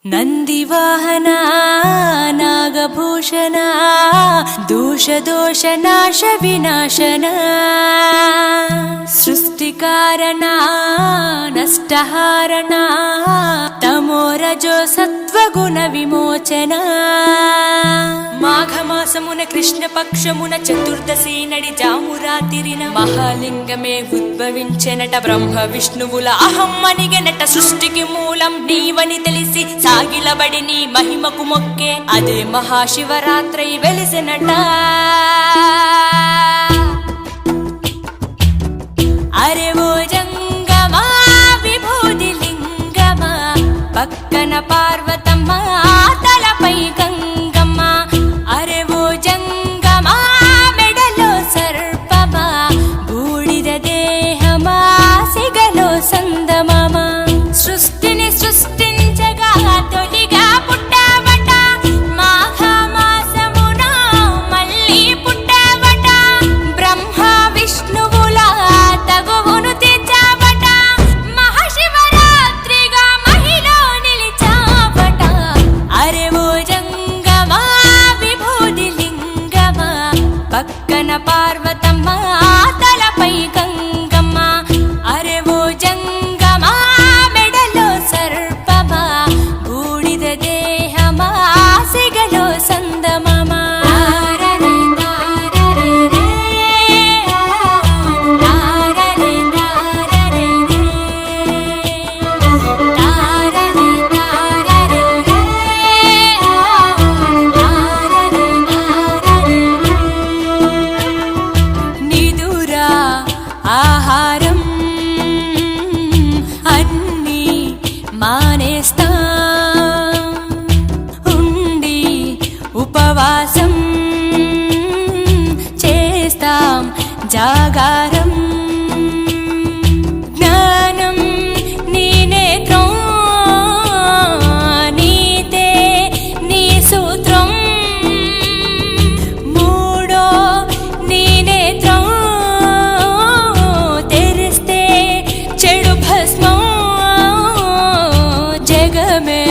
ನಂದಿವಾಹನ ನಾಗಭೂಷಣ ದೋಷ ದೋಷ ನಾಶ ವಿನಾಶನ ಸೃಷ್ಟಿಕಾರಣ ನಷ್ಟಹಾರಣ తమోరజో సత్వగుణ విమోచన మాఘమాసమున కృష్ణపక్షమున చతుర్దశి నడి జామురాతిరిన మహాలింగమే ఉద్భవించెనట. బ్రహ్మ విష్ణువుల అహం అనిగెనట. సృష్టికి మూలం నీవని తెలిసి సాగిలబడి నీ మహిమకు మొక్కే అదే మహాశివరాత్రి వెలిసెనట. అరే ఓ జంగమా విభూది లింగమా పక్కన పార్వతమ్మ తలపై గంగమ్మ. అరే ఓ జంగమా మెడలో సర్పమా బూడిద దేహమా సిగలో సందమమ. సృష్టిని సృష్టించగా తొలిగా పుట్టావట. మాఘమాసమున మళ్ళీ పుట్టావట. బ్రహ్మ విష్ణువుల తగువును తీర్చావట. మహాశివరాత్రిగా మహిలో నిలిచావట. అరే ఓ జంగమా విభూది లింగమా పక్కన పార్వతమ్మ తలపై గంగమ్మ. అరే ఓ జంగమా మెడలో సర్పమా బూడిద దేహమా సిగలో సందమమ. నిదురా ఆహారం అన్నీ మానేస్తాం. ఉండి ఉపవాసం చేస్తాం జాగారం. జ్ఞానం నీ నేత్రం నీతే నీ సూత్రం. మూడో నీ నేత్రం తెరిస్తే చెడు భస్మం. జగమే